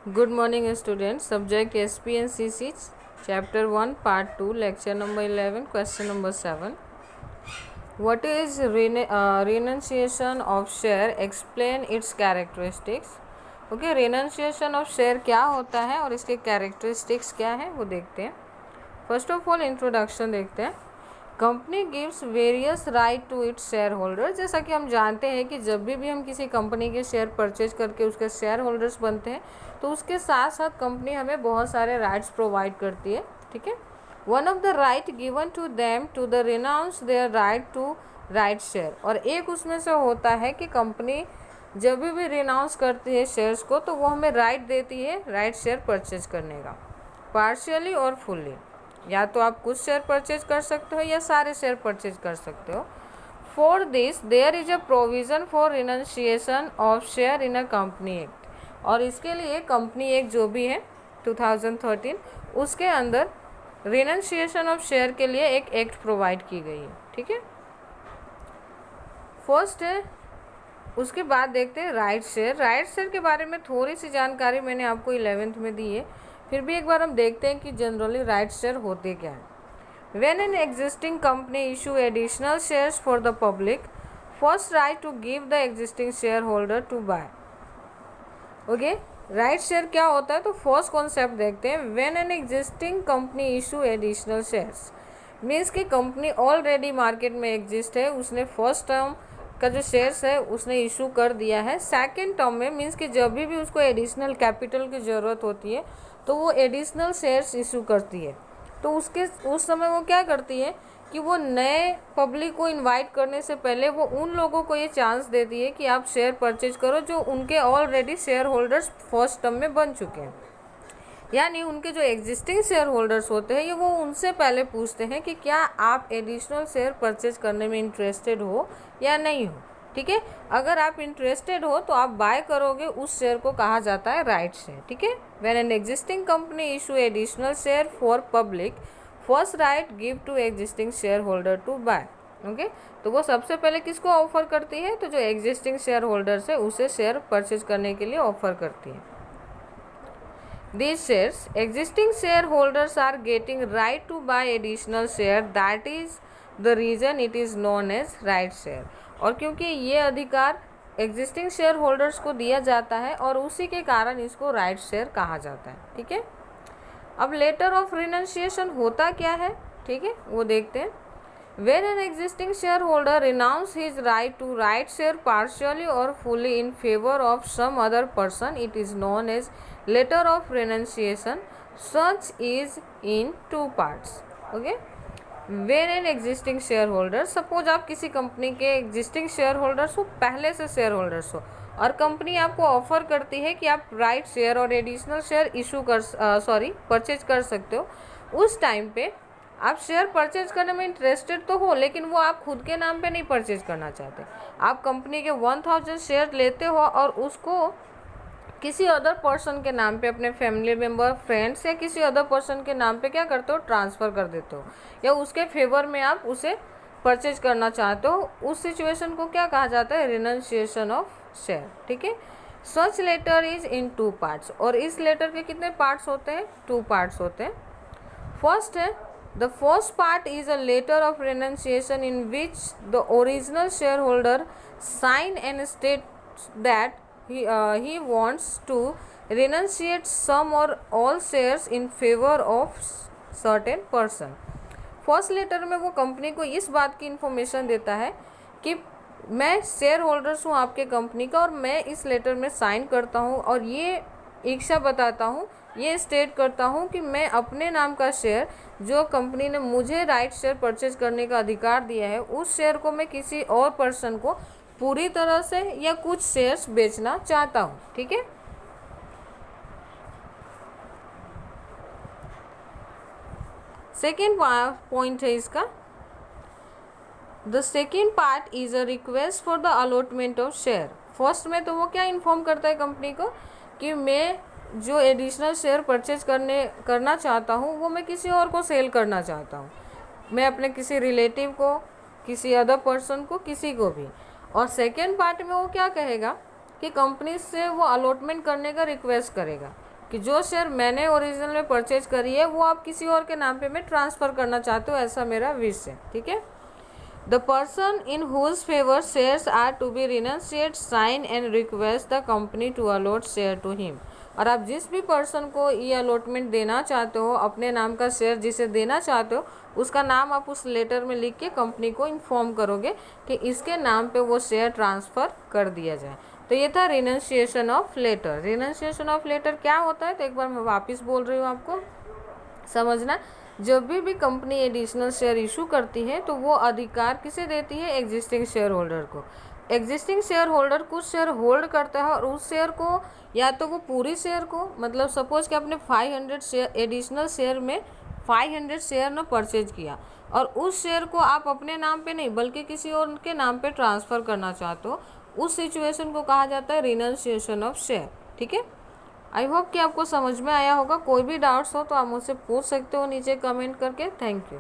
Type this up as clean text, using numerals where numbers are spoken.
Good morning, students. Subject SPNCC, Chapter 1, Part 2, Lecture number 11, Question number 7. What is renunciation of share? Explain its characteristics. Okay, renunciation of share क्या होता है और इसके characteristics क्या है वो देखते हैं. फर्स्ट ऑफ ऑल इंट्रोडक्शन देखते हैं. Company gives various right to its share holder. जैसा कि हम जानते हैं कि जब भी हम किसी कंपनी के शेयर परचेज करके उसके शेयर होल्डर्स बनते हैं तो उसके साथ साथ कंपनी हमें बहुत सारे राइट्स प्रोवाइड करती है. ठीक है. One of the right given to them to the renounce their right to right share. और एक उसमें से होता है कि कंपनी जब भी रिनाउंस करती है शेयर्स को तो वो हमें राइट देती है राइट शेयर परचेज करने का, पार्शियली और फुल्ली. या तो आप कुछ शेयर परचेज कर सकते हो या सारे शेयर परचेज कर सकते हो. For this there is a provision for renunciation of share in a company act. और इसके लिए कंपनी एक्ट जो भी है 2013 उसके अंदर रिनंशिएशन ऑफ शेयर के लिए एक एक्ट प्रोवाइड की गई है. ठीक है. फर्स्ट है. उसके बाद देखते हैं राइट शेयर. राइट शेयर के बारे में थोड़ी सी जानकारी मैंने आपको 11th में दी है, फिर भी एक बार हम देखते हैं कि जनरली राइट शेयर होते क्या है. When an existing company issue additional shares for the public, first right to give the existing share holder to buy. Okay. Right share क्या होता है तो फर्स्ट कॉन्सेप्ट देखते हैं. When an existing company issue additional shares means कि company already market में exist है, उसने फर्स्ट टर्म का जो शेयर्स है उसने इशू कर दिया है. सेकेंड टर्म में मीन्स कि जब भी उसको एडिशनल कैपिटल की ज़रूरत होती है तो वो एडिशनल शेयर्स इशू करती है. तो उस समय वो क्या करती है कि वो नए पब्लिक को इनवाइट करने से पहले वो उन लोगों को ये चांस देती है कि आप शेयर परचेज करो जो उनके already share holders first term में बन चुके हैं. यानी उनके जो एग्जिस्टिंग शेयर होल्डर्स होते हैं ये वो उनसे पहले पूछते हैं कि क्या आप एडिशनल शेयर परचेज करने में इंटरेस्टेड हो या नहीं हो. ठीक है. अगर आप इंटरेस्टेड हो तो आप बाय करोगे, उस शेयर को कहा जाता है राइट शेयर. ठीक है. When an existing company issue additional share for public, first right give to existing share holder to buy. Okay. तो वो सबसे पहले किसको ऑफर करती है तो जो एग्जिस्टिंग शेयर होल्डर्स है उसे शेयर परचेज करने के लिए ऑफर करती है. These shares, existing shareholders are getting right to buy additional share. That is the reason it is known as right share. और क्योंकि ये अधिकार एग्जिस्टिंग शेयर होल्डर्स को दिया जाता है और उसी के कारण इसको राइट शेयर कहा जाता है. ठीक है. अब लेटर ऑफ रिनंशिएशन होता क्या है, ठीक है, वो देखते हैं. When an existing shareholder renounces his right to right share partially or fully in favor of some other person, it is known as letter of renunciation. Such is in two parts. Okay. When an existing shareholder, suppose आप किसी company के existing share holders हो, पहले से share holders हो, और company आपको offer करती है कि आप राइट शेयर और एडिशनल शेयर इशू परचेज कर सकते हो. उस टाइम पे आप शेयर परचेज करने में इंटरेस्टेड तो हो, लेकिन वो आप खुद के नाम पे नहीं परचेज करना चाहते. आप कंपनी के 1000 शेयर लेते हो और उसको किसी अदर पर्सन के नाम पे, अपने फैमिली मेम्बर, फ्रेंड्स या किसी अदर पर्सन के नाम पे क्या करते हो, ट्रांसफ़र कर देते हो, या उसके फेवर में आप उसे परचेज करना चाहते हो. उस सिचुएशन को क्या कहा जाता है, रिनंशिएशन ऑफ शेयर. ठीक है. सच लेटर इज इन 2 पार्ट्स. और इस लेटर के कितने पार्ट्स होते हैं, 2 पार्ट्स होते हैं. फर्स्ट है, the first part is a letter of renunciation in which the original shareholder sign and states that he wants to renunciate some or all shares in favor of certain person. First letter में वो company को इस बात की information देता है कि मैं शेयर होल्डर्स हूँ आपके कंपनी का और मैं इस लेटर में साइन करता हूँ और ये इच्छा बताता हूँ, ये स्टेट करता हूँ कि मैं अपने नाम का शेयर जो कंपनी ने मुझे राइट शेयर परचेज करने का अधिकार दिया है उस शेयर को मैं किसी और पर्सन को पूरी तरह से या कुछ शेयर्स बेचना चाहता हूँ. ठीक है. सेकेंड पॉइंट है इसका, the second part is a request for the allotment of share. First में तो वो क्या इन्फॉर्म करता है कंपनी को कि मैं जो एडिशनल शेयर परचेज करना चाहता हूँ वो मैं किसी और को सेल करना चाहता हूँ, मैं अपने किसी रिलेटिव को, किसी अदर पर्सन को, किसी को भी. और सेकेंड पार्ट में वो क्या कहेगा कि कंपनी से वो अलॉटमेंट करने का रिक्वेस्ट करेगा कि जो शेयर मैंने ओरिजिनल में परचेज करी है वो आप किसी और के नाम पे मैं ट्रांसफ़र करना चाहते हो, ऐसा मेरा विश है, ठीक है। The person in whose favour shares are to be renunciate sign and request the company to allot share to him. और आप जिस भी पर्सन को ये अलॉटमेंट देना चाहते हो, अपने नाम का शेयर जिसे देना चाहते हो, उसका नाम आप उस लेटर में लिख के कंपनी को इन्फॉर्म करोगे कि इसके नाम पे वो शेयर ट्रांसफ़र कर दिया जाए। तो ये था renunciation of letter. Renunciation of letter क्या होता है, तो एक बार मैं वापस बोल रही हूँ आपको समझना। जब भी कंपनी एडिशनल शेयर इशू करती है तो वो अधिकार किसे देती है, एग्जिस्टिंग शेयर होल्डर को। एग्जिस्टिंग शेयर होल्डर कुछ शेयर होल्ड करता है और उस शेयर को या तो वो पूरी शेयर को, मतलब सपोज कि आपने 500 शेयर एडिशनल शेयर में 500 शेयर ने परचेज किया और उस शेयर को आप अपने नाम पे नहीं बल्कि किसी और के नाम पे ट्रांसफ़र करना चाहते हो, उस सिचुएशन को कहा जाता है रिनंसिएशन ऑफ शेयर, ठीक है। आई होप कि आपको समझ में आया होगा। कोई भी डाउट्स हो तो आप मुझसे पूछ सकते हो नीचे कमेंट करके। Thank you.